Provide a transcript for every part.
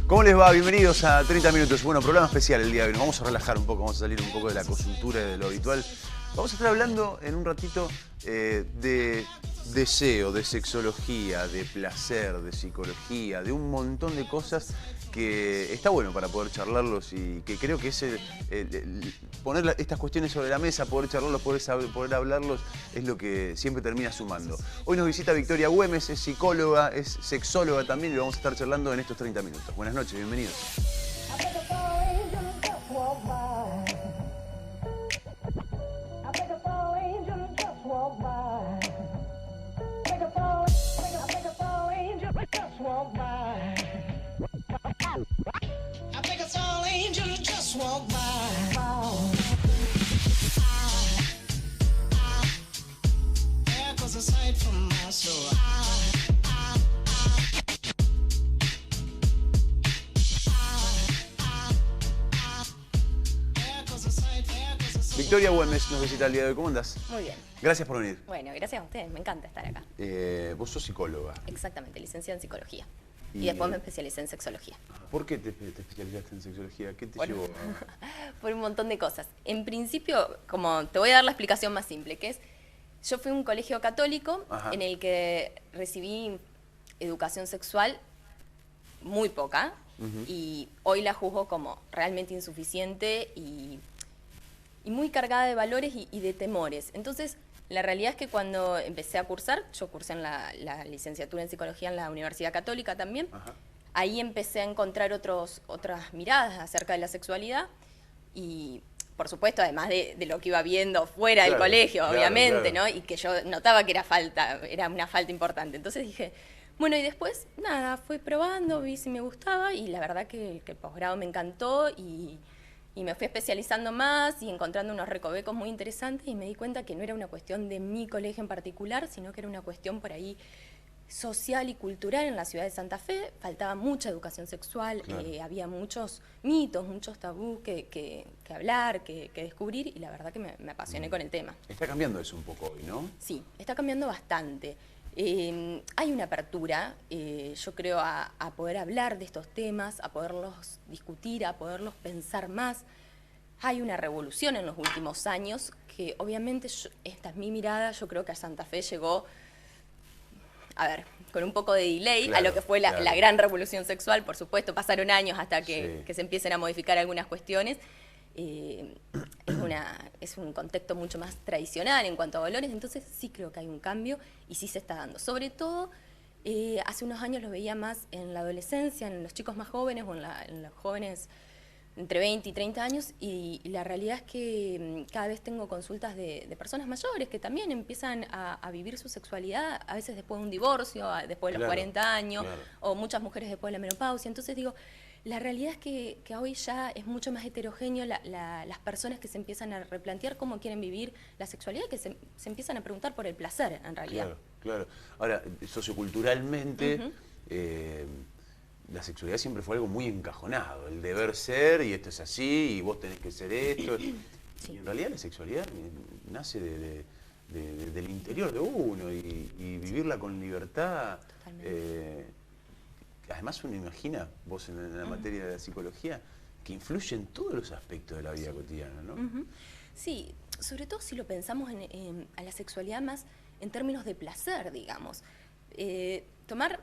¿Cómo les va? Bienvenidos a 30 minutos. Bueno, programa especial el día de hoy. Nos vamos a relajar un poco, vamos a salir un poco de la coyuntura y de lo habitual. Vamos a estar hablando en un ratito de deseo, de sexología, de placer, de psicología, de un montón de cosas que está bueno para poder charlarlos y que creo que es poner estas cuestiones sobre la mesa, poder charlarlos, poder hablarlos, es lo que siempre termina sumando. Hoy nos visita Victoria Güemes, es psicóloga, es sexóloga también y vamos a estar charlando en estos 30 minutos. Buenas noches, bienvenidos. Victoria Güemes nos visita el día de hoy. ¿Cómo andás? Muy bien. Gracias por venir. Bueno, gracias a ustedes. Me encanta estar acá. Vos sos psicóloga. Exactamente, licenciada en psicología. Y después me especialicé en sexología. ¿Por qué te especializaste en sexología? ¿Qué te llevó a...? Por un montón de cosas. En principio, como te voy a dar la explicación más simple, que es, yo fui a un colegio católico en el que recibí educación sexual muy poca y hoy la juzgo como realmente insuficiente y muy cargada de valores y de temores. Entonces, la realidad es que cuando empecé a cursar, yo cursé en la licenciatura en psicología en la Universidad Católica también, ahí empecé a encontrar otras miradas acerca de la sexualidad y, por supuesto, además de lo que iba viendo fuera del colegio, obviamente, ¿no? Y que yo notaba que era una falta importante. Entonces dije, bueno, y después, nada, fui probando, vi si me gustaba y la verdad que el posgrado me encantó y me fui especializando más y encontrando unos recovecos muy interesantes y me di cuenta que no era una cuestión de mi colegio en particular, sino que era una cuestión por ahí social y cultural en la ciudad de Santa Fe. Faltaba mucha educación sexual, había muchos mitos, muchos tabús que hablar, que descubrir y la verdad que me apasioné con el tema. Está cambiando eso un poco hoy, ¿no? Sí, está cambiando bastante. Hay una apertura, yo creo, a poder hablar de estos temas, a poderlos discutir, a poderlos pensar más. Hay una revolución en los últimos años que obviamente, esta es mi mirada, yo creo que a Santa Fe llegó, a ver, con un poco de delay a lo que fue la gran revolución sexual. Por supuesto, pasaron años hasta que se empiecen a modificar algunas cuestiones. Es un contexto mucho más tradicional en cuanto a valores, entonces sí creo que hay un cambio y sí se está dando. Sobre todo, hace unos años lo veía más en la adolescencia, en los chicos más jóvenes o en los jóvenes entre 20 y 30 años y la realidad es que cada vez tengo consultas de personas mayores que también empiezan a vivir su sexualidad, a veces después de un divorcio, después de los 40 años, o muchas mujeres después de la menopausia. Entonces digo, la realidad es que hoy ya es mucho más heterogéneo las personas que se empiezan a replantear cómo quieren vivir la sexualidad, que se empiezan a preguntar por el placer, en realidad. Claro. Ahora, socioculturalmente, la sexualidad siempre fue algo muy encajonado. El deber ser, y esto es así, y vos tenés que ser esto. Y en realidad la sexualidad nace del interior de uno y vivirla con libertad. Además uno imagina, vos en la materia de la psicología, que influye en todos los aspectos de la vida cotidiana, ¿no? Sí, sobre todo si lo pensamos a la sexualidad más en términos de placer, digamos. Tomar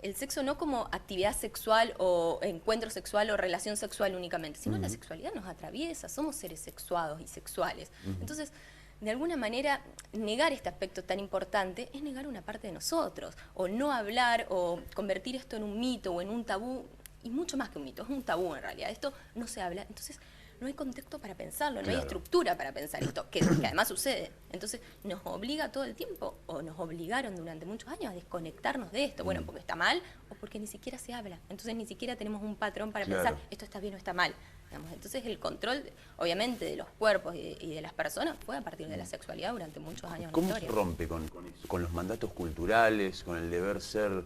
el sexo no como actividad sexual o encuentro sexual o relación sexual únicamente, sino la sexualidad nos atraviesa, somos seres sexuados y sexuales. Entonces, de alguna manera, negar este aspecto tan importante es negar una parte de nosotros, o no hablar, o convertir esto en un mito o en un tabú, y mucho más que un mito, es un tabú en realidad, esto no se habla, entonces no hay contexto para pensarlo, no hay estructura para pensar esto, que además sucede. Entonces nos obliga todo el tiempo, o nos obligaron durante muchos años a desconectarnos de esto, bueno, porque está mal, o porque ni siquiera se habla, entonces ni siquiera tenemos un patrón para pensar, esto está bien o está mal. Digamos. Entonces el control, obviamente, de los cuerpos y de las personas fue a partir de la sexualidad durante muchos años en la historia. ¿Cómo se rompe con los mandatos culturales, con el deber ser,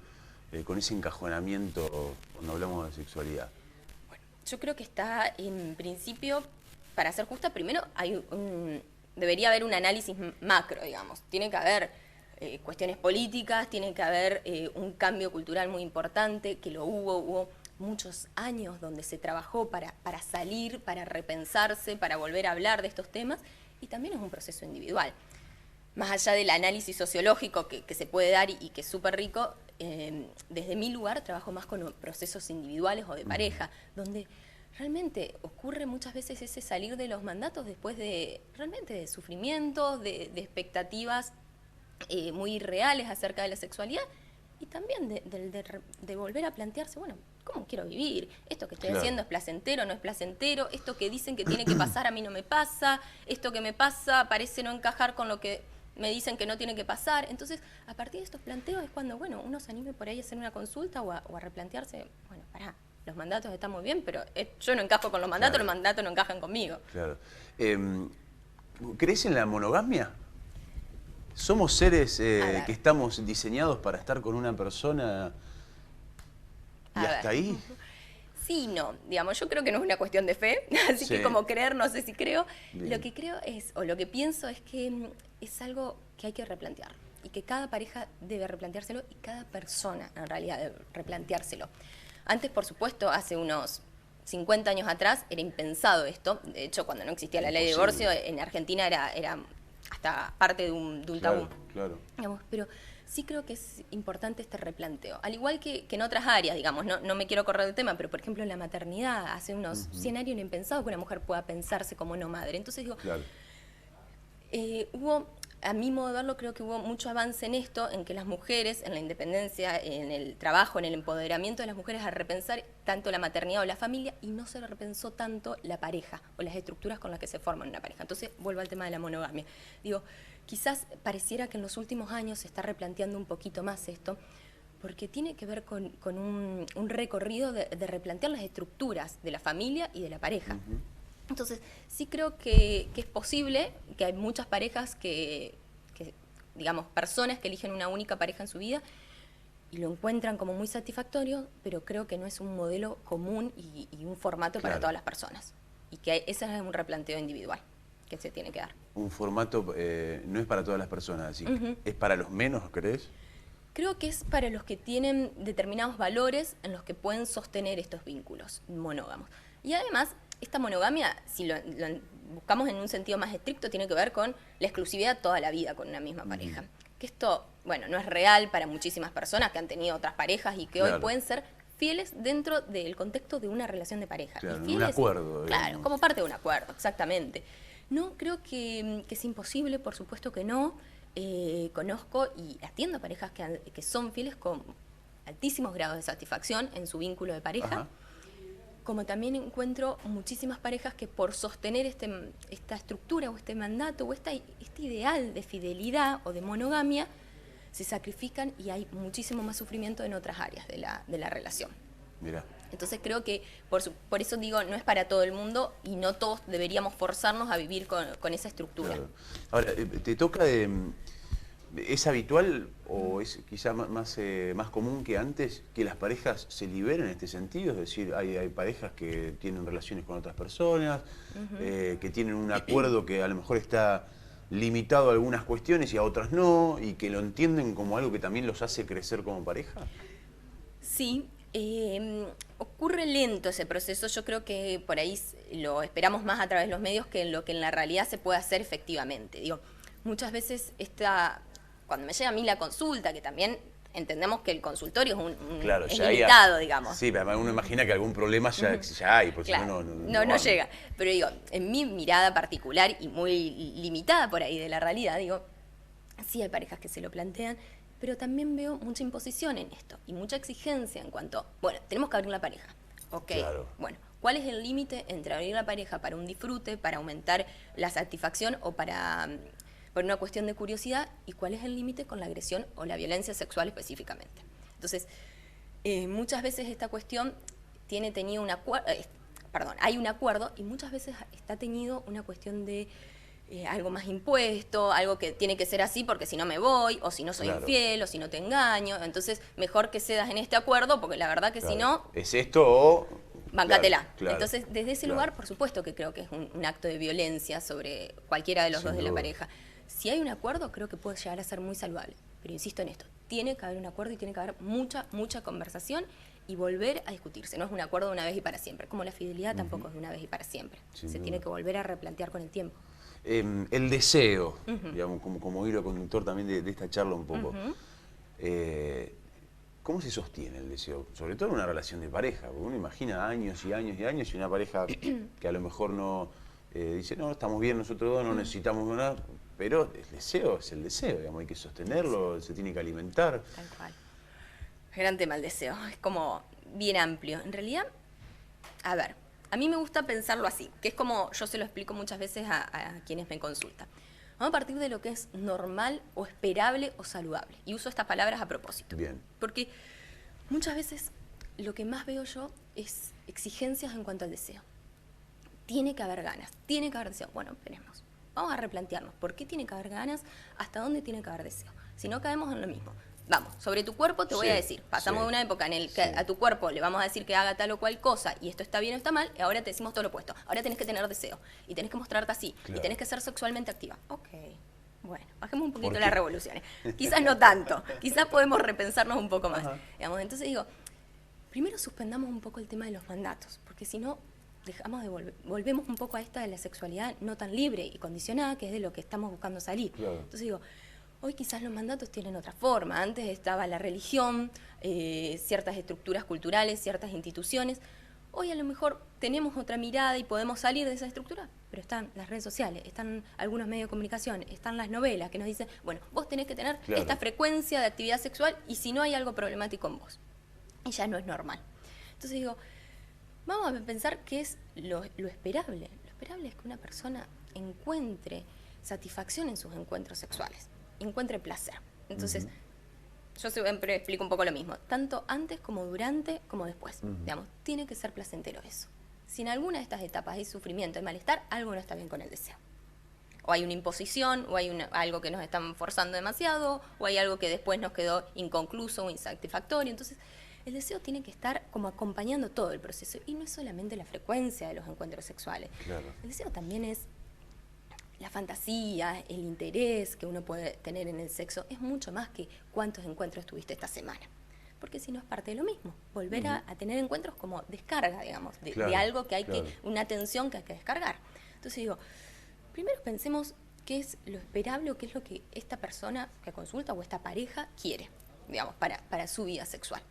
con ese encajonamiento cuando hablamos de sexualidad? Bueno, yo creo que está, en principio, para ser justa, primero debería haber un análisis macro, digamos. Tiene que haber cuestiones políticas, tiene que haber un cambio cultural muy importante, que hubo muchos años donde se trabajó para salir, para repensarse, para volver a hablar de estos temas, y también es un proceso individual. Más allá del análisis sociológico que se puede dar y que es súper rico, desde mi lugar trabajo más con procesos individuales o de pareja, donde realmente ocurre muchas veces ese salir de los mandatos después de realmente de sufrimientos, de expectativas muy reales acerca de la sexualidad, y también de volver a plantearse, bueno, ¿cómo quiero vivir? ¿Esto que estoy haciendo es placentero, no es placentero? ¿Esto que dicen que tiene que pasar a mí no me pasa? ¿Esto que me pasa parece no encajar con lo que me dicen que no tiene que pasar? Entonces, a partir de estos planteos es cuando, bueno, uno se anime por ahí a hacer una consulta o a replantearse, bueno, pará, los mandatos están muy bien, pero yo no encajo con los mandatos, los mandatos no encajan conmigo. Claro. ¿Crees en la monogamia? ¿Somos seres que estamos diseñados para estar con una persona y hasta ahí? Sí, no. Digamos, yo creo que no es una cuestión de fe, así que como creer, no sé si creo. Bien. Lo que creo es, o lo que pienso es que es algo que hay que replantear y que cada pareja debe replanteárselo y cada persona en realidad debe replanteárselo. Antes, por supuesto, hace unos 50 años atrás era impensado esto. De hecho, cuando no existía la ley de divorcio, en Argentina era hasta parte de un tabú. Claro. Digamos, pero sí creo que es importante este replanteo. Al igual que en otras áreas, digamos, no me quiero correr del tema, pero por ejemplo en la maternidad, hace unos 100 años era impensado que una mujer pueda pensarse como no madre. Entonces digo, hubo, a mi modo de verlo, creo que hubo mucho avance en esto, en que las mujeres, en la independencia, en el trabajo, en el empoderamiento de las mujeres, a repensar tanto la maternidad o la familia, y no se repensó tanto la pareja o las estructuras con las que se forman una pareja. Entonces vuelvo al tema de la monogamia. Digo, quizás pareciera que en los últimos años se está replanteando un poquito más esto, porque tiene que ver con un recorrido de replantear las estructuras de la familia y de la pareja. Entonces, sí creo que es posible, que hay muchas parejas digamos, personas que eligen una única pareja en su vida y lo encuentran como muy satisfactorio, pero creo que no es un modelo común y un formato para todas las personas. Y que ese es un replanteo individual que se tiene que dar. Un formato no es para todas las personas, así ¿es para los menos, crees? Creo que es para los que tienen determinados valores en los que pueden sostener estos vínculos monógamos. Y además, esta monogamia, si lo buscamos en un sentido más estricto, tiene que ver con la exclusividad toda la vida con una misma pareja. Que esto, bueno, no es real para muchísimas personas que han tenido otras parejas y que hoy pueden ser fieles dentro del contexto de una relación de pareja. Claro, y fieles, un acuerdo. Claro, digamos. como parte de un acuerdo, exactamente. No, creo que es imposible, por supuesto que no. Conozco y atiendo a parejas que son fieles con altísimos grados de satisfacción en su vínculo de pareja. Como también encuentro muchísimas parejas que por sostener esta estructura o este mandato o este ideal de fidelidad o de monogamia, se sacrifican y hay muchísimo más sufrimiento en otras áreas de la relación. Mirá. Entonces creo que por eso digo, no es para todo el mundo y no todos deberíamos forzarnos a vivir con esa estructura. Claro. Ahora, ¿te toca es habitual o es quizá más común que antes que las parejas se liberen en este sentido? Es decir, hay parejas que tienen relaciones con otras personas, que tienen un acuerdo que a lo mejor está limitado a algunas cuestiones y a otras no, y que lo entienden como algo que también los hace crecer como pareja. Sí. Ocurre lento ese proceso, yo creo que por ahí lo esperamos más a través de los medios que en lo que en la realidad se puede hacer efectivamente. Digo, muchas veces cuando me llega a mí la consulta, que también entendemos que el consultorio es limitado, digamos. Sí, pero uno imagina que algún problema ya hay, porque claro, si no llega. Pero digo, en mi mirada particular y muy limitada por ahí de la realidad, digo, sí hay parejas que se lo plantean, pero también veo mucha imposición en esto y mucha exigencia en cuanto, bueno, tenemos que abrir la pareja. Ok, claro. Bueno, ¿cuál es el límite entre abrir la pareja para un disfrute, para aumentar la satisfacción o por una cuestión de curiosidad? ¿Y cuál es el límite con la agresión o la violencia sexual específicamente? Entonces, muchas veces esta cuestión hay un acuerdo y muchas veces está tenido una cuestión de algo más impuesto, algo que tiene que ser así porque si no me voy, o si no soy infiel, o si no te engaño. Entonces, mejor que cedas en este acuerdo, porque la verdad que si no... ¿Es esto o...? Bancátela. Entonces, desde ese lugar, por supuesto que creo que es un acto de violencia sobre cualquiera de los dos de la pareja. Si hay un acuerdo, creo que puede llegar a ser muy saludable. Pero insisto en esto, tiene que haber un acuerdo y tiene que haber mucha conversación y volver a discutirse. No es un acuerdo de una vez y para siempre, como la fidelidad tampoco es de una vez y para siempre. Se tiene que volver a replantear con el tiempo. El deseo, digamos, como hilo conductor también de esta charla un poco. ¿Cómo se sostiene el deseo? Sobre todo en una relación de pareja, porque uno imagina años y años y años y una pareja que a lo mejor no dice, no, estamos bien nosotros dos, no necesitamos nada, pero el deseo es el deseo, digamos, hay que sostenerlo, se tiene que alimentar. Tal cual. Gran tema el deseo, es como bien amplio. En realidad, a ver, a mí me gusta pensarlo así, que es como yo se lo explico muchas veces a quienes me consultan. Vamos a partir de lo que es normal o esperable o saludable. Y uso estas palabras a propósito. Bien. Porque muchas veces lo que más veo yo es exigencias en cuanto al deseo. Tiene que haber ganas, tiene que haber deseo. Bueno, esperemos. Vamos a replantearnos. ¿Por qué tiene que haber ganas? ¿Hasta dónde tiene que haber deseo? Si no caemos en lo mismo. Vamos, sobre tu cuerpo te voy a decir. Pasamos de una época en la que a tu cuerpo le vamos a decir que haga tal o cual cosa y esto está bien o está mal, y ahora te decimos todo lo opuesto. Ahora tenés que tener deseo y tenés que mostrarte así y tenés que ser sexualmente activa. Ok, bueno, bajemos un poquito las revoluciones. Quizás no tanto, quizás podemos repensarnos un poco más. Digamos, entonces digo, primero suspendamos un poco el tema de los mandatos, porque si no, dejamos de volvemos un poco a esta de la sexualidad no tan libre y condicionada, que es de lo que estamos buscando salir. Entonces digo, hoy quizás los mandatos tienen otra forma. Antes estaba la religión, ciertas estructuras culturales, ciertas instituciones. Hoy a lo mejor tenemos otra mirada y podemos salir de esa estructura, pero están las redes sociales, están algunos medios de comunicación, están las novelas que nos dicen, bueno, vos tenés que tener esta frecuencia de actividad sexual y si no hay algo problemático en vos. Y ya no es normal. Entonces digo, vamos a pensar qué es lo esperable. Lo esperable es que una persona encuentre satisfacción en sus encuentros sexuales, encuentre placer. Entonces, yo siempre explico un poco lo mismo, tanto antes como durante como después. Digamos, tiene que ser placentero eso. Si en alguna de estas etapas hay sufrimiento, hay malestar, algo no está bien con el deseo. O hay una imposición, o hay algo que nos están forzando demasiado, o hay algo que después nos quedó inconcluso o insatisfactorio. Entonces, el deseo tiene que estar como acompañando todo el proceso. Y no es solamente la frecuencia de los encuentros sexuales. El deseo también es la fantasía, el interés que uno puede tener en el sexo. Es mucho más que cuántos encuentros tuviste esta semana. Porque si no es parte de lo mismo. Volver a tener encuentros como descarga, digamos, de algo que hay una tensión que hay que descargar. Entonces digo, primero pensemos qué es lo esperable o qué es lo que esta persona que consulta o esta pareja quiere, digamos, para su vida sexual.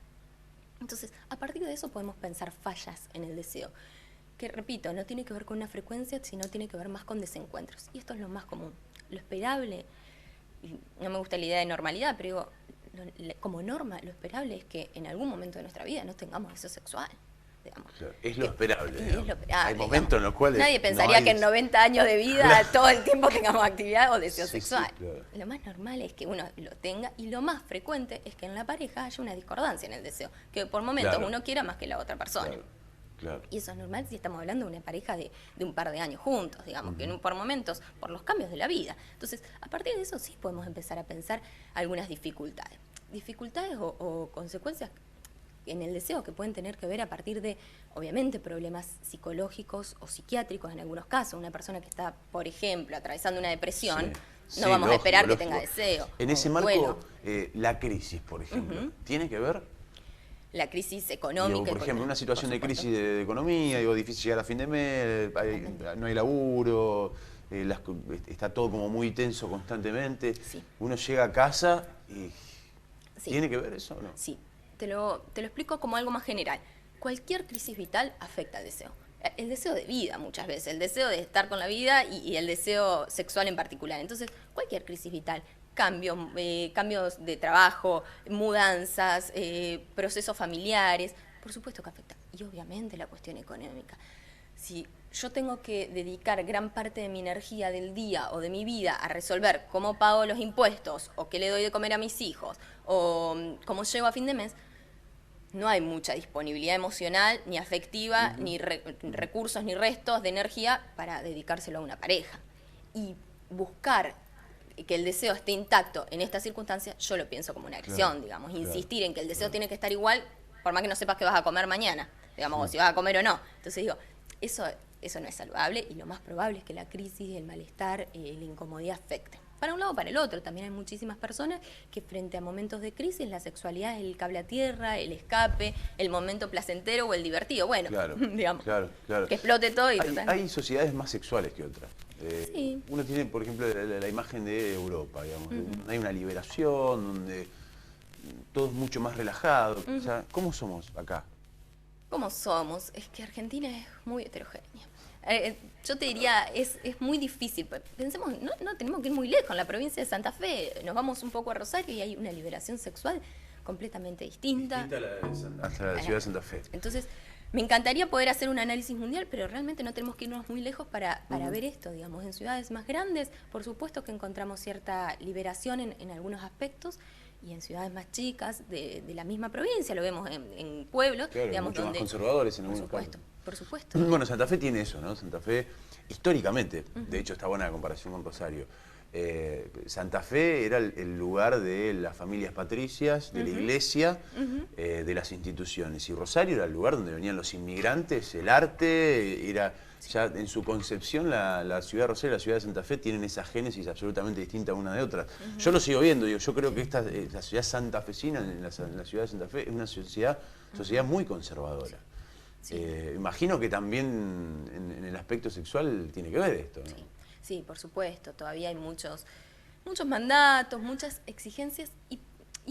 Entonces, a partir de eso podemos pensar fallas en el deseo, que repito, no tiene que ver con una frecuencia, sino tiene que ver más con desencuentros. Y esto es lo más común. Lo esperable, no me gusta la idea de normalidad, pero digo, como norma, lo esperable es que en algún momento de nuestra vida no tengamos deseo sexual. Digamos. Es lo esperable. Es lo esperable. Hay momentos en los cuales nadie pensaría que en 90 años de vida todo el tiempo tengamos actividad o deseo sexual. Lo más normal es que uno lo tenga y lo más frecuente es que en la pareja haya una discordancia en el deseo, que por momentos uno quiera más que la otra persona. Y eso es normal si estamos hablando de una pareja de un par de años juntos, digamos, que por momentos, por los cambios de la vida. Entonces, a partir de eso sí podemos empezar a pensar algunas dificultades. Dificultades o consecuencias en el deseo que pueden tener que ver a partir de, obviamente, problemas psicológicos o psiquiátricos en algunos casos. Una persona que está, por ejemplo, atravesando una depresión, no vamos a esperar que tenga deseo. En ese marco, la crisis, por ejemplo, ¿tiene que ver? La crisis económica. Digo, por ejemplo, una situación de crisis de economía, digo, difícil llegar a fin de mes, no hay laburo, está todo como muy tenso constantemente. Uno llega a casa y ¿tiene que ver eso o no? Sí, te lo explico como algo más general. Cualquier crisis vital afecta al deseo. El deseo de vida muchas veces, el deseo de estar con la vida y el deseo sexual en particular. Entonces, cualquier crisis vital, cambios de trabajo, mudanzas, procesos familiares, por supuesto que afecta. Y obviamente la cuestión económica. Si yo tengo que dedicar gran parte de mi energía del día o de mi vida a resolver cómo pago los impuestos, o qué le doy de comer a mis hijos, o cómo llego a fin de mes, no hay mucha disponibilidad emocional, ni afectiva, ni recursos, ni restos de energía para dedicárselo a una pareja. Y buscar que el deseo esté intacto en esta circunstancia, yo lo pienso como una agresión, digamos. Insistir en que el deseo tiene que estar igual, por más que no sepas qué vas a comer mañana, digamos, o si vas a comer o no. Entonces digo, eso no es saludable y lo más probable es que la crisis, el malestar, la incomodidad afecten. para un lado o para el otro. También hay muchísimas personas que frente a momentos de crisis la sexualidad es el cable a tierra, el escape, el momento placentero o el divertido. Bueno, claro, digamos, claro. que explote todo y hay sociedades más sexuales que otras. Sí. Uno tiene, por ejemplo, la imagen de Europa, digamos. Hay una liberación, donde todo es mucho más relajado. O sea, ¿cómo somos acá? ¿Cómo somos? Es que Argentina es muy heterogénea. Yo te diría, es muy difícil. Pensemos, no tenemos que ir muy lejos. En la provincia de Santa Fe nos vamos un poco a Rosario y hay una liberación sexual completamente distinta. Hasta la ciudad de Santa Fe. Entonces, me encantaría poder hacer un análisis mundial, pero realmente no tenemos que irnos muy lejos para ver esto, digamos. En ciudades más grandes, por supuesto que encontramos cierta liberación en algunos aspectos, y en ciudades más chicas de la misma provincia, lo vemos en pueblos, claro, digamos, mucho donde, más conservadores en algunos casos. Por supuesto. Bueno, Santa Fe tiene eso, ¿no? Santa Fe, históricamente, de hecho está buena la comparación con Rosario. Santa Fe era el lugar de las familias patricias, de la iglesia, de las instituciones. Y Rosario era el lugar donde venían los inmigrantes, el arte, era... Ya en su concepción la ciudad de Rosario y la ciudad de Santa Fe tienen esa génesis absolutamente distinta una de otra. Yo lo sigo viendo, yo creo que la ciudad santafesina, la ciudad de Santa Fe, es una sociedad muy conservadora. Sí. Imagino que también en el aspecto sexual tiene que ver esto, ¿no? Sí, por supuesto, todavía hay muchos mandatos, muchas exigencias y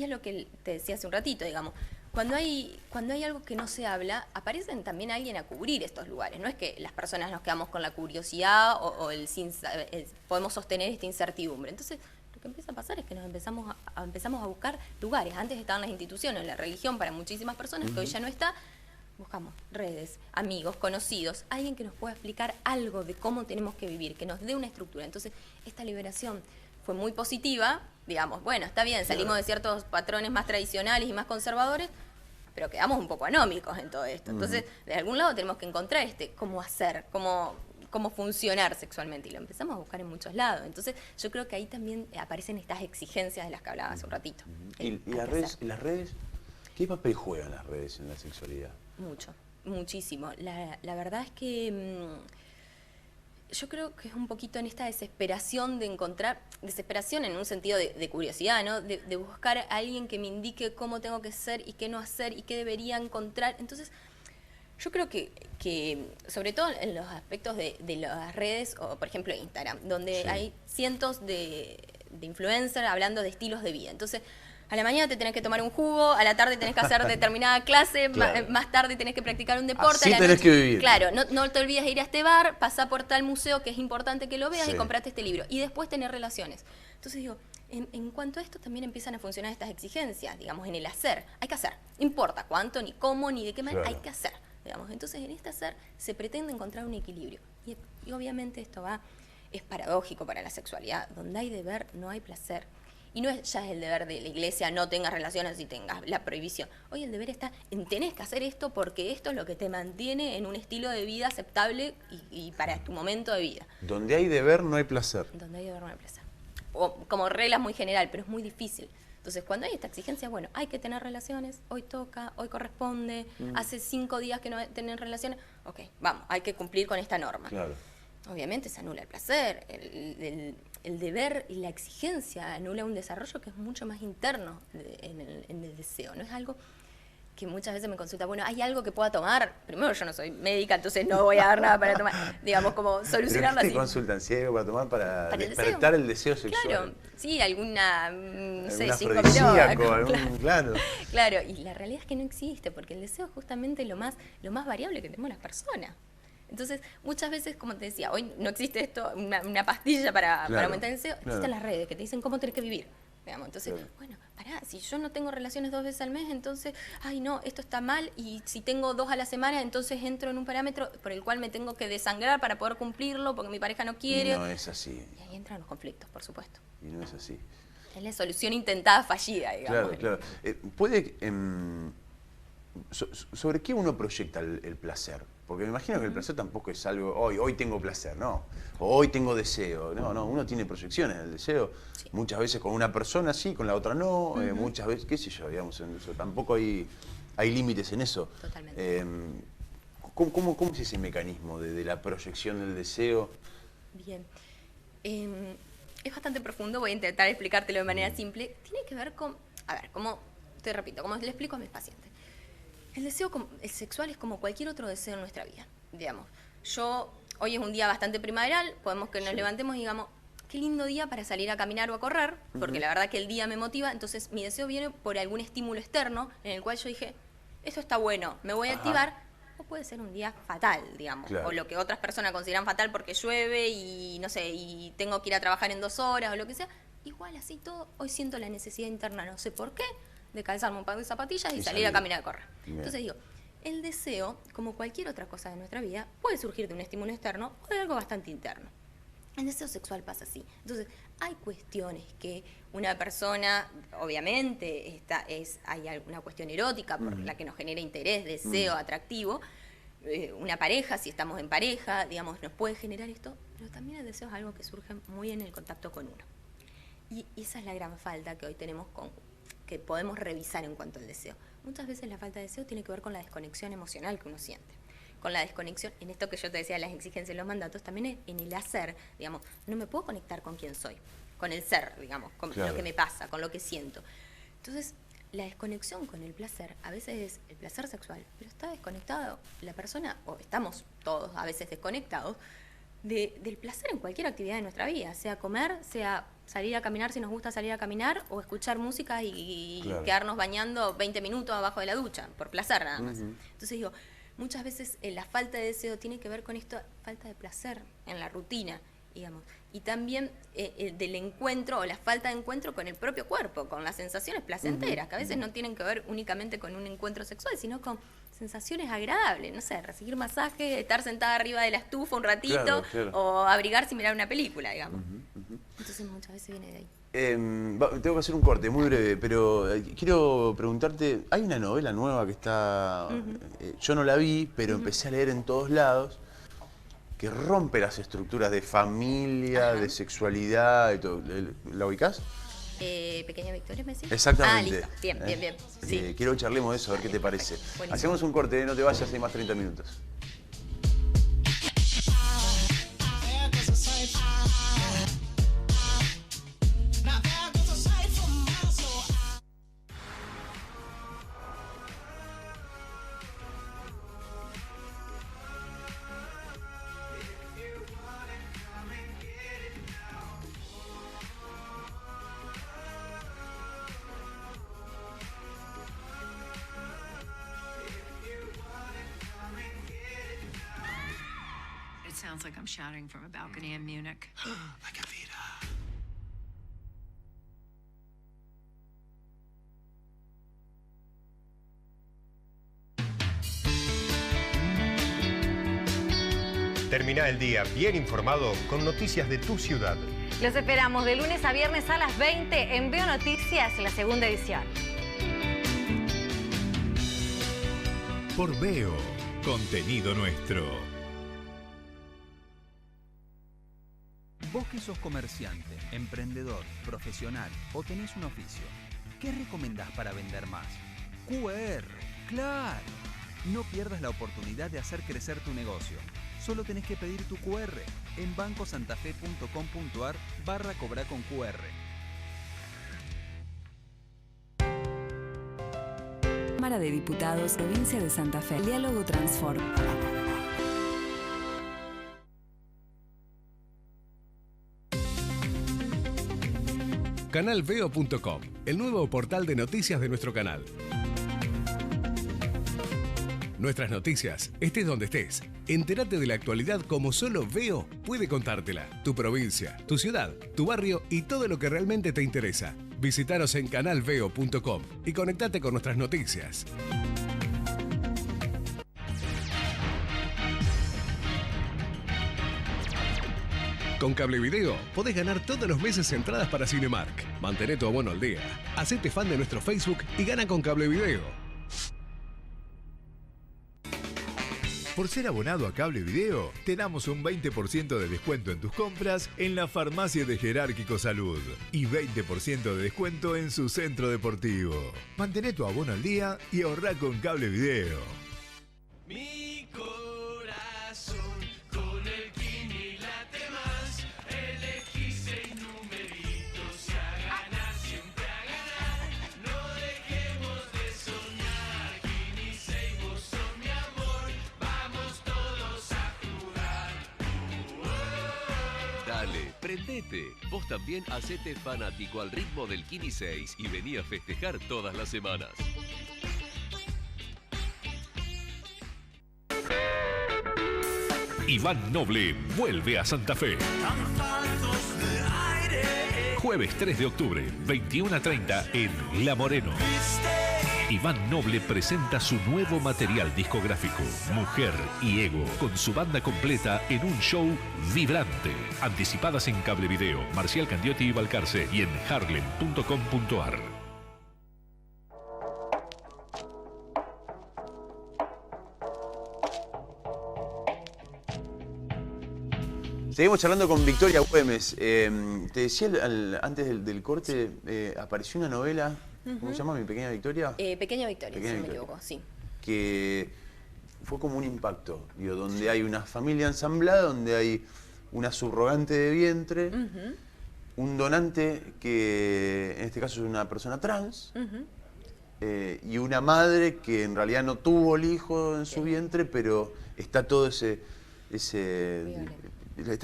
es lo que te decía hace un ratito, digamos. Cuando hay algo que no se habla, aparecen también alguien a cubrir estos lugares. No es que las personas nos quedamos con la curiosidad o podemos sostener esta incertidumbre. Entonces, lo que empieza a pasar es que nos empezamos a buscar lugares. Antes estaban las instituciones, la religión para muchísimas personas, que hoy ya no está. Buscamos redes, amigos, conocidos, alguien que nos pueda explicar algo de cómo tenemos que vivir, que nos dé una estructura. Entonces, esta liberación fue muy positiva, digamos, bueno, está bien, salimos de ciertos patrones más tradicionales y más conservadores, pero quedamos un poco anómicos en todo esto. Entonces, de algún lado tenemos que encontrar cómo hacer, cómo funcionar sexualmente, y lo empezamos a buscar en muchos lados. Entonces, yo creo que ahí también aparecen estas exigencias de las que hablaba hace un ratito. ¿Y las redes? ¿Qué papel juegan las redes en la sexualidad? Mucho, muchísimo. La verdad es que yo creo que es un poquito en esta desesperación de encontrar, desesperación en un sentido de curiosidad, ¿no? De buscar a alguien que me indique cómo tengo que ser y qué no hacer y qué debería encontrar. Entonces, yo creo que sobre todo en los aspectos de las redes, o por ejemplo Instagram, donde hay cientos de influencers hablando de estilos de vida. Entonces, a la mañana te tenés que tomar un jugo, a la tarde tenés que hacer determinada clase, más tarde tenés que practicar un deporte. Así tenés que vivir. Claro, no te olvides de ir a este bar, pasá por tal museo que es importante que lo veas y comprate este libro. Y después tener relaciones. Entonces digo, en cuanto a esto también empiezan a funcionar estas exigencias, digamos, en el hacer. Hay que hacer. No importa cuánto, ni cómo, ni de qué manera, hay que hacer. Digamos. Entonces en este hacer se pretende encontrar un equilibrio. Y obviamente esto es paradójico para la sexualidad. Donde hay deber, no hay placer. Y no es ya el deber de la iglesia, no tengas relaciones y tengas la prohibición. Hoy el deber está en tenés que hacer esto porque esto es lo que te mantiene en un estilo de vida aceptable y para tu momento de vida. Donde hay deber no hay placer. Donde hay deber no hay placer. O como regla muy general, pero es muy difícil. Entonces, cuando hay esta exigencia, bueno, hay que tener relaciones, hoy toca, hoy corresponde, hace 5 días que no tienen relaciones, ok, vamos, hay que cumplir con esta norma. Claro. Obviamente se anula el placer, el deber y la exigencia anula un desarrollo que es mucho más interno en el deseo. No es algo que muchas veces me consulta, bueno, ¿hay algo que pueda tomar? Primero, yo no soy médica, entonces no voy a dar nada para tomar. Digamos, como solucionarlo así. ¿Qué te consultan? ¿Si hay algo para tomar para despertar el deseo sexual? Claro, sí, alguna, no sé, claro. Claro, y la realidad es que no existe, porque el deseo es justamente lo más variable que tenemos las personas. Entonces, muchas veces, como te decía, hoy no existe esto, una pastilla para aumentar el deseo, existen las redes que te dicen cómo tenés que vivir. Digamos. Entonces, bueno, pará, si yo no tengo relaciones 2 veces al mes, entonces, ay no, esto está mal, y si tengo 2 a la semana, entonces entro en un parámetro por el cual me tengo que desangrar para poder cumplirlo, porque mi pareja no quiere. Y no es así. Y ahí entran los conflictos, por supuesto. Y no es así. Es la solución intentada fallida, digamos. Claro. Puede... ¿Sobre qué uno proyecta el placer? Porque me imagino que el placer tampoco es algo, hoy tengo placer, no. O hoy tengo deseo. No, uno tiene proyecciones del deseo. Sí. Muchas veces con una persona sí, con la otra no. Muchas veces, qué sé yo, digamos, tampoco hay límites en eso. Totalmente. ¿Cómo es ese mecanismo de la proyección del deseo? Bien. es bastante profundo, voy a intentar explicártelo de manera simple. Tiene que ver con, a ver, te repito, como le explico a mis pacientes. El deseo el sexual es como cualquier otro deseo en nuestra vida, digamos. Hoy es un día bastante primaveral, podemos que nos levantemos y digamos, qué lindo día para salir a caminar o a correr, porque la verdad que el día me motiva, entonces mi deseo viene por algún estímulo externo en el cual yo dije, esto está bueno, me voy a activar, o puede ser un día fatal, digamos, o lo que otras personas consideran fatal porque llueve y no sé, y tengo que ir a trabajar en 2 horas o lo que sea. Igual así todo, hoy siento la necesidad interna, no sé por qué, de calzarme un par de zapatillas y salir a caminar a correr. Bien. Entonces digo, el deseo, como cualquier otra cosa de nuestra vida, puede surgir de un estímulo externo o de algo bastante interno. El deseo sexual pasa así. Entonces, hay cuestiones que una persona, obviamente, hay alguna cuestión erótica por la que nos genera interés, deseo, atractivo. Una pareja, si estamos en pareja, digamos, nos puede generar esto, pero también el deseo es algo que surge muy en el contacto con uno. Y esa es la gran falta que hoy tenemos que podemos revisar en cuanto al deseo. Muchas veces la falta de deseo tiene que ver con la desconexión emocional que uno siente. Con la desconexión, en esto que yo te decía, las exigencias y los mandatos, también en el hacer, digamos, no me puedo conectar con quién soy, con el ser, digamos, con lo que me pasa, con lo que siento. Entonces, la desconexión con el placer, a veces es el placer sexual, pero está desconectado la persona, o estamos todos a veces desconectados, del placer en cualquier actividad de nuestra vida, sea comer, sea salir a caminar si nos gusta salir a caminar, o escuchar música y quedarnos bañando 20 minutos abajo de la ducha, por placer nada más. Entonces digo, muchas veces la falta de deseo tiene que ver con esto, falta de placer en la rutina, digamos. Y también del encuentro o la falta de encuentro con el propio cuerpo, con las sensaciones placenteras, que a veces no tienen que ver únicamente con un encuentro sexual, sino con sensaciones agradables, no sé, recibir masaje, estar sentada arriba de la estufa un ratito, o abrigarse y mirar una película, digamos. Entonces muchas veces viene de ahí. Tengo que hacer un corte muy breve, pero quiero preguntarte, hay una novela nueva que está, yo no la vi, pero empecé a leer en todos lados, que rompe las estructuras de familia, de sexualidad y todo. ¿La ubicás? Pequeña Victoria, ¿me decís? Exactamente. Listo. Bien. Sí. Quiero que charlemos de eso, a ver qué te parece. Buenísimo. Hacemos un corte, no te vayas, hay más 30 minutos. Sounds like I'm shouting from a balcony in Munich. La Cafera. Termina el día bien informado con noticias de tu ciudad. Los esperamos de lunes a viernes a las 20 en Veo Noticias, la segunda edición. Por Veo, contenido nuestro. Vos que sos comerciante, emprendedor, profesional o tenés un oficio, ¿qué recomendás para vender más? QR, claro. No pierdas la oportunidad de hacer crecer tu negocio. Solo tenés que pedir tu QR en bancosantafe.com.ar/cobrar con QR. Cámara de Diputados, Provincia de Santa Fe. El diálogo transforma. Canalveo.com, el nuevo portal de noticias de nuestro canal. Nuestras noticias, estés donde estés. Entérate de la actualidad como solo Veo puede contártela. Tu provincia, tu ciudad, tu barrio y todo lo que realmente te interesa. Visítanos en canalveo.com y conectate con nuestras noticias. Con Cablevideo podés ganar todos los meses entradas para Cinemark. Mantén tu abono al día. Hacete fan de nuestro Facebook y gana con Cablevideo. Por ser abonado a Cablevideo, te damos un 20% de descuento en tus compras en la farmacia de Jerárquico Salud y 20% de descuento en su centro deportivo. Mantén tu abono al día y ahorrá con Cablevideo. Mi corazón con el Kini late más, elegí 6 números. Prendete. Vos también hacete fanático al ritmo del Kini 6 y vení a festejar todas las semanas. Iván Noble vuelve a Santa Fe. Jueves 3 de octubre, 21:30 en La Moreno. Iván Noble presenta su nuevo material discográfico, Mujer y Ego, con su banda completa en un show vibrante. Anticipadas en Cable Video, Marcial Candiotti y Balcarce y en harlem.com.ar. Seguimos charlando con Victoria Güemes. Te decía antes del corte, apareció una novela, ¿cómo se llama? ¿Mi pequeña Victoria? Pequeña Victoria, si no me equivoco, sí. Que fue como un impacto, digo, donde hay una familia ensamblada, donde hay una subrogante de vientre, un donante que en este caso es una persona trans, y una madre que en realidad no tuvo el hijo en su vientre, pero está todo esta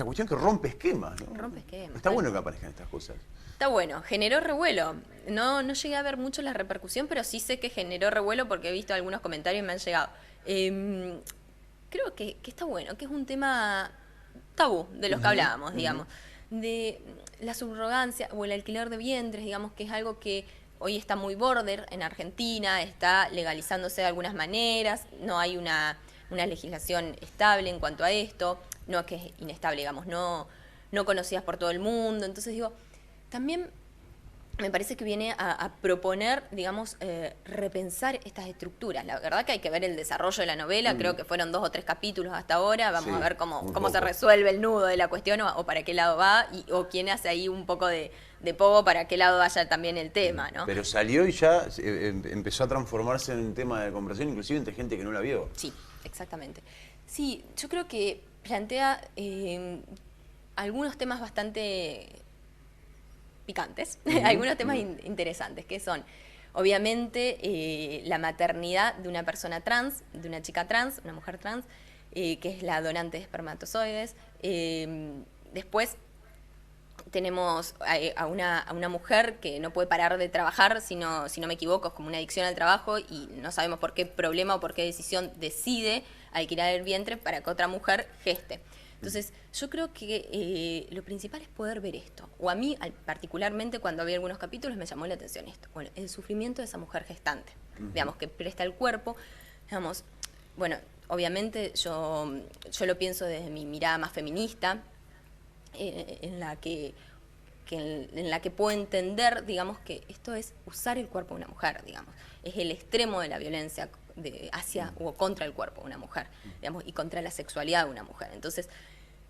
cuestión que rompe esquemas, ¿no? Rompe esquemas. Está bueno que aparezcan estas cosas. Está bueno, generó revuelo. No llegué a ver mucho la repercusión, pero sí sé que generó revuelo porque he visto algunos comentarios y me han llegado. Creo que está bueno, que es un tema tabú de los que hablábamos, digamos. De la subrogancia o el alquiler de vientres, digamos, que es algo que hoy está muy border en Argentina, está legalizándose de algunas maneras, no hay una legislación estable en cuanto a esto. No es que es inestable, digamos, no conocidas por todo el mundo. Entonces digo, también me parece que viene a proponer, digamos, repensar estas estructuras. La verdad que hay que ver el desarrollo de la novela, creo que fueron 2 o 3 capítulos hasta ahora, vamos a ver cómo se resuelve el nudo de la cuestión o para qué lado va, o quién hace ahí un poco de pogo para qué lado vaya también el tema, ¿no? Pero salió y ya empezó a transformarse en un tema de conversación, inclusive entre gente que no la vio. Sí, exactamente. Sí, yo creo que plantea algunos temas bastante picantes, algunos temas interesantes, que son, obviamente, la maternidad de una persona trans, de una chica trans, una mujer trans, que es la donante de espermatozoides. Después tenemos a una mujer que no puede parar de trabajar, si no me equivoco, es como una adicción al trabajo y no sabemos por qué problema o por qué decisión decide alquilar el vientre para que otra mujer geste. Entonces, yo creo que lo principal es poder ver esto. O a mí, particularmente, cuando vi algunos capítulos, me llamó la atención esto. Bueno, el sufrimiento de esa mujer gestante, digamos, que presta el cuerpo. Digamos, bueno, obviamente yo lo pienso desde mi mirada más feminista, en la que puedo entender, digamos, que esto es usar el cuerpo de una mujer, digamos. Es el extremo de la violencia hacia o contra el cuerpo de una mujer, digamos, y contra la sexualidad de una mujer. Entonces,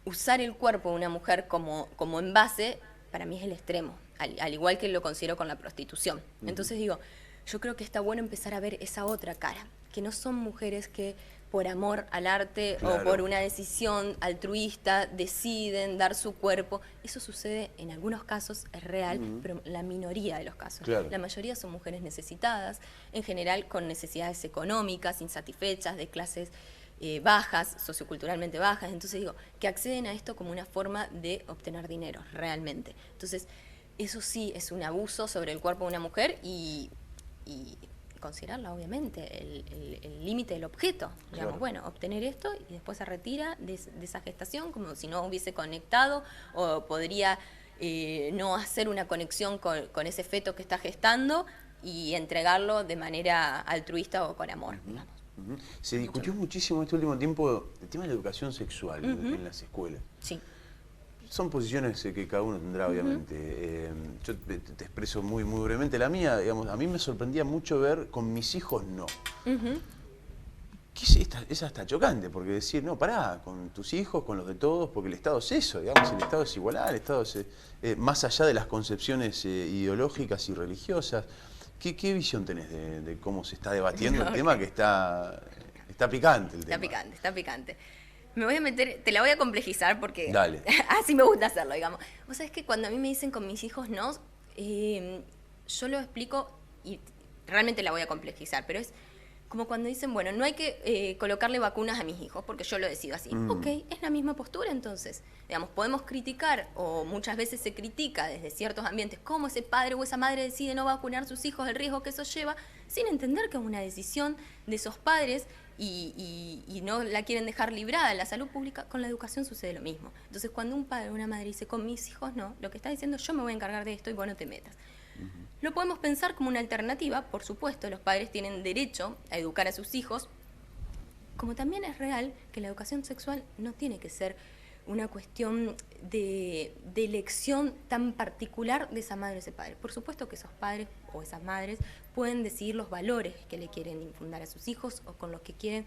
usar el cuerpo de una mujer como envase, para mí es el extremo, al igual que lo considero con la prostitución. Entonces digo, yo creo que está bueno empezar a ver esa otra cara, que no son mujeres que por amor al arte o por una decisión altruista deciden dar su cuerpo. Eso sucede en algunos casos, es real, pero la minoría de los casos. La mayoría son mujeres necesitadas, en general con necesidades económicas, insatisfechas, de clases bajas, socioculturalmente bajas. Entonces digo, que acceden a esto como una forma de obtener dinero, realmente. Entonces, eso sí es un abuso sobre el cuerpo de una mujer y considerarla, obviamente, el límite del objeto. Digamos, bueno, obtener esto y después se retira de esa gestación como si no hubiese conectado o podría no hacer una conexión con ese feto que está gestando y entregarlo de manera altruista o con amor, digamos. Se discutió muchísimo este último tiempo el tema de la educación sexual en las escuelas. Sí. Son posiciones que cada uno tendrá, obviamente. Yo te expreso muy brevemente la mía. Digamos, a mí me sorprendía mucho ver con mis hijos no. Es hasta chocante, porque decir, no, pará, con tus hijos, con los de todos, porque el Estado es eso, digamos, el Estado es igualdad, el Estado es más allá de las concepciones ideológicas y religiosas. ¿Qué visión tenés de cómo se está debatiendo el tema que está picante? Está picante. Me voy a meter, te la voy a complejizar porque Dale. Así me gusta hacerlo, digamos. Vos sabés que cuando a mí me dicen con mis hijos no, yo lo explico y realmente la voy a complejizar, pero es como cuando dicen, bueno, no hay que colocarle vacunas a mis hijos porque yo lo decido así. Ok, es la misma postura entonces. Digamos, podemos criticar, o muchas veces se critica desde ciertos ambientes, cómo ese padre o esa madre decide no vacunar a sus hijos, el riesgo que eso lleva, sin entender que es una decisión de esos padres y no la quieren dejar librada en la salud pública. Con la educación sucede lo mismo. Entonces, cuando un padre o una madre dice, con mis hijos no, lo que está diciendo, yo me voy a encargar de esto y vos no te metas. Lo podemos pensar como una alternativa, por supuesto, los padres tienen derecho a educar a sus hijos, como también es real que la educación sexual no tiene que ser una cuestión de elección tan particular de esa madre o ese padre. Por supuesto que esos padres o esas madres pueden decidir los valores que le quieren infundar a sus hijos o con los que quieren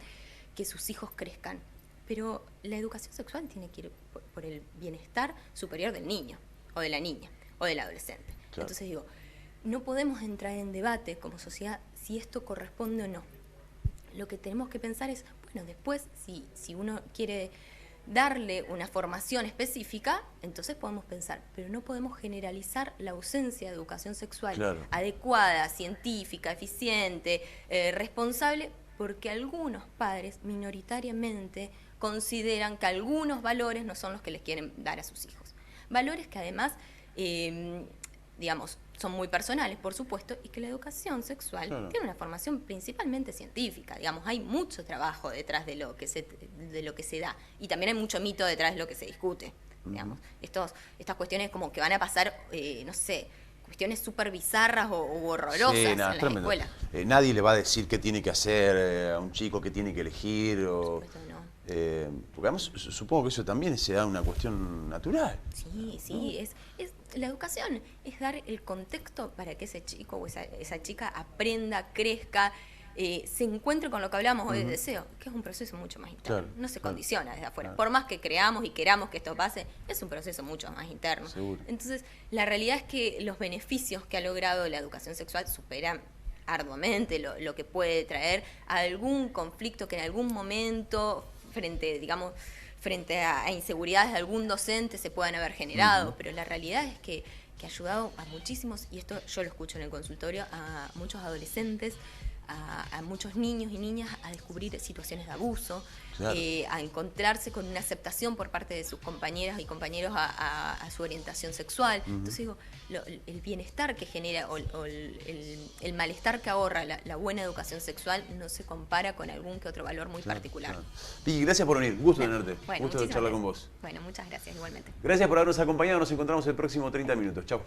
que sus hijos crezcan, pero la educación sexual tiene que ir por el bienestar superior del niño o de la niña o del adolescente. Claro. Entonces digo, no podemos entrar en debate como sociedad si esto corresponde o no. Lo que tenemos que pensar es, bueno, después si uno quiere darle una formación específica, entonces podemos pensar, pero no podemos generalizar la ausencia de educación sexual adecuada, científica, eficiente, responsable, porque algunos padres minoritariamente consideran que algunos valores no son los que les quieren dar a sus hijos. Valores que además, digamos, son muy personales, por supuesto, y que la educación sexual tiene una formación principalmente científica. Digamos, hay mucho trabajo detrás de lo que se da, y también hay mucho mito detrás de lo que se discute. Digamos, estas cuestiones como que van a pasar, no sé, cuestiones súper bizarras o horrorosas en la escuela. Nadie le va a decir qué tiene que hacer a un chico, qué tiene que elegir. O, porque además supongo que eso también se da una cuestión natural. Sí, la educación es dar el contexto para que ese chico o esa chica aprenda, crezca, se encuentre con lo que hablamos hoy de deseo, que es un proceso mucho más interno. No se condiciona desde afuera. Por más que creamos y queramos que esto pase, es un proceso mucho más interno. Seguro. Entonces, la realidad es que los beneficios que ha logrado la educación sexual superan arduamente lo que puede traer a algún conflicto que en algún momento frente a inseguridades de algún docente se puedan haber generado, pero la realidad es que ha ayudado a muchísimos, y esto yo lo escucho en el consultorio, a muchos adolescentes, a muchos niños y niñas a descubrir situaciones de abuso, a encontrarse con una aceptación por parte de sus compañeras y compañeros a su orientación sexual. Entonces digo, el bienestar que genera o el malestar que ahorra la buena educación sexual no se compara con algún que otro valor muy particular. Vicky, gracias por venir, gusto tenerte, gusto de charlar con vos. Bueno, muchas gracias igualmente. Gracias por habernos acompañado, nos encontramos el próximo 30 minutos. Chau.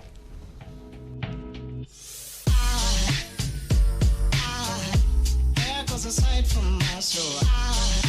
Aside from my soul.